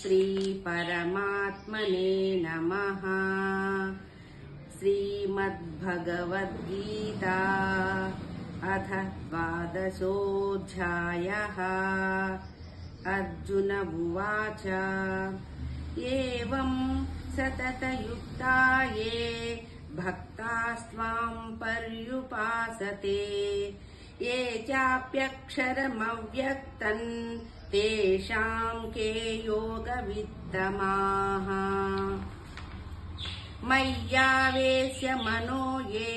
श्री परमात्मने नमः। श्रीमद्भगवद्गीता अथ 12. अर्जुन उवाच एवं सततयुक्ता ये भक्तास्त्वां पर्युपासते ये चाप्यक्षरमव्यक्तं तेषां के योगवित्तमाः। मय्यावेश्य मनो ये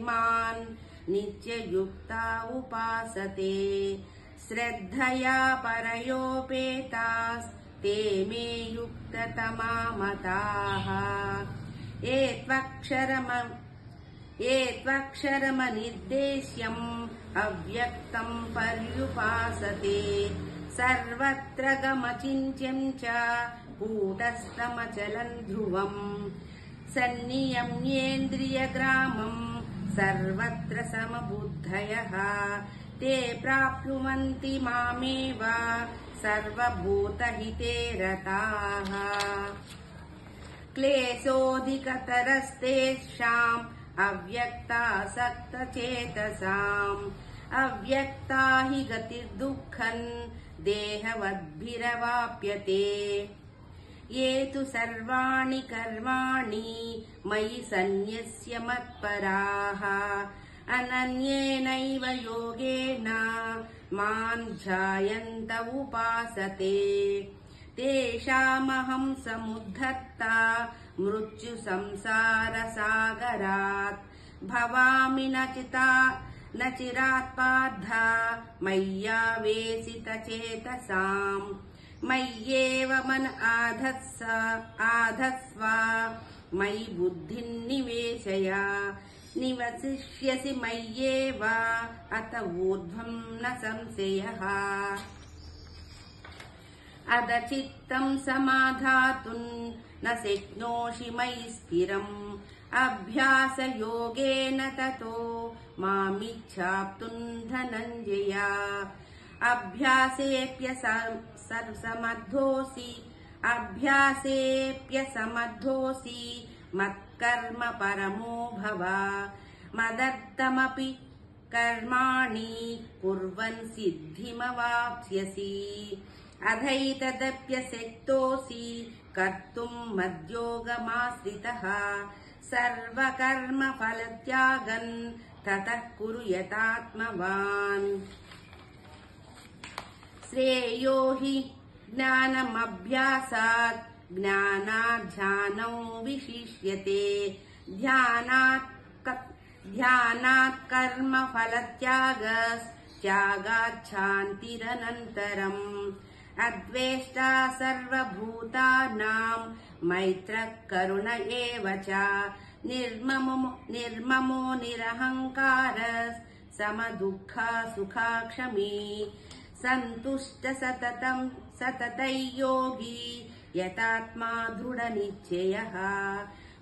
मां नित्ययुक्ता उपासते श्रद्धया परयोपेतास्ते मे युक्ततमा मताः। ये त्वक्षरमनिर्देश्यम् अव्यक्तं पर्युपासते सर्वत्र गमचिन्त्यं च कूटस्थमचलं ध्रुवम् सन्नियम्येन्द्रियग्रामं सर्वत्र समबुद्धयः ते प्राप्नुवन्ति मामेव सर्वभूतहिते रताः। क्लेशोऽधिकतरस्तेषाम् अव्यक्तासक्तचेतसाम् अव्यक्ता हि गतिर्दुःखम् देहवद्भिरवाप्यते। ये तु सर्वाणि कर्माणि मयि सन्न्यस्य मत्पराः अनन्येनैव योगेन मां ध्यायन्त उपासते तेषामहं समुद्धर्ता मृत्युसंसारसागरात् भवामि न चिरात् पार्थ मय्यावेशितचेतसाम् मय्येव मन आधत्स्व मयि बुद्धिं निवेशय निवसिष्यसि मय्येव अत ऊर्ध्वं न संशयः। अदचित्तं समाधातुं न शक्नोषि मयि स्थिरम् अभ्यासयोगेन ततो मामिच्छाप्तुं धनञ्जय। अभ्यासेऽप्यसमर्थोऽसि मत्कर्म परमो भव मदर्थमपि कर्माणि कुर्वन् सिद्धिमवाप्स्यसि। अधैतदप्यशक्तोऽसि कर्तुं मद्योगमाश्रितः सर्वकर्मफलत्यागं ततः कुरु यतात्मवान्। श्रेयो हि ज्ञानमभ्यासात् ज्ञानाध्यानौ विशिष्यते ध्यानात् कर्मफलत्यागात् शान्तिरनन्तरम्। अद्वेष्टा सर्वभूतानां मैत्रः करुण एव च निर्ममो निरहङ्कारः समदुःखा सुखाक्षमी सन्तुष्ट सततयोगी यतात्मा दृढनिश्चयः।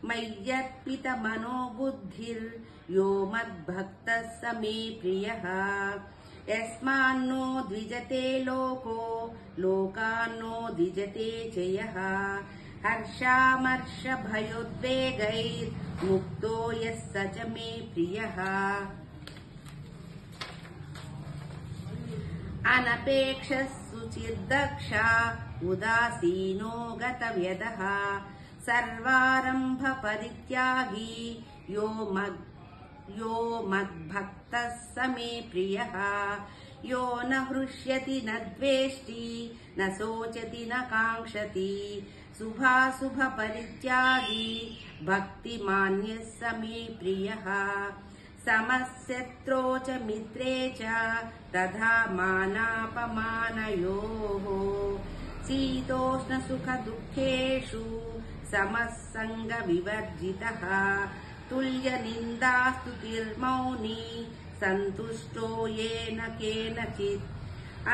मय्यर्पितमनो बुद्धिर्यो मद्भक्तः स मे प्रियः। यस्मान्नो द्विजते लोको लोकान्नो द्विजते च यः। हर्षामर्षभयोद्वेगैर्मुक्तो यः स च मे प्रियः। अनपेक्षः शुचिर्दक्षः उदासीनो गतव्यदः सर्वारम्भपरित्यागी यो मद्भक्तः स मे प्रियः। यो न हृष्यति न द्वेष्टि न शोचति न काङ्क्षति शुभाशुभपरित्यागी भक्तिमान्यः स मे प्रियः। समशत्रौ च मित्रे च तथा मानापमानयोः शीतोष्णसुखदुःखेषु समः सङ्गविवर्जितः तुल्यनिन्दास्तुतिर्मौनी सन्तुष्टो येन केनचित्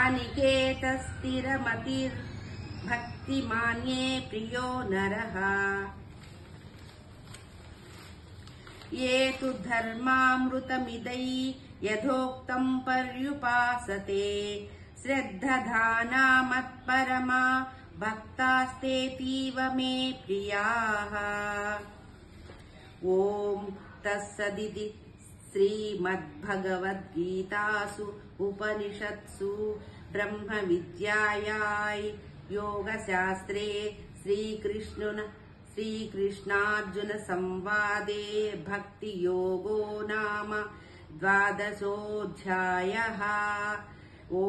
अनिकेतस्थिरमतिर्भक्तिमान्ये प्रियो नरः। ये तु धर्मामृतमिदै यथोक्तं पर्युपासते श्रद्धधाना मत्परमा भक्तास्तेतीव मे प्रियाः। ॐ तत्सदिति श्रीमद्भगवद्गीतासु उपनिषत्सु ब्रह्मविद्यायां योगशास्त्रे श्रीकृष्णार्जुनसंवादे भक्तियोगो नाम 12ोऽध्यायः। ॐ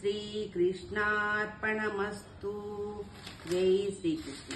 श्रीकृष्णार्पणमस्तु। जय श्रीकृष्ण।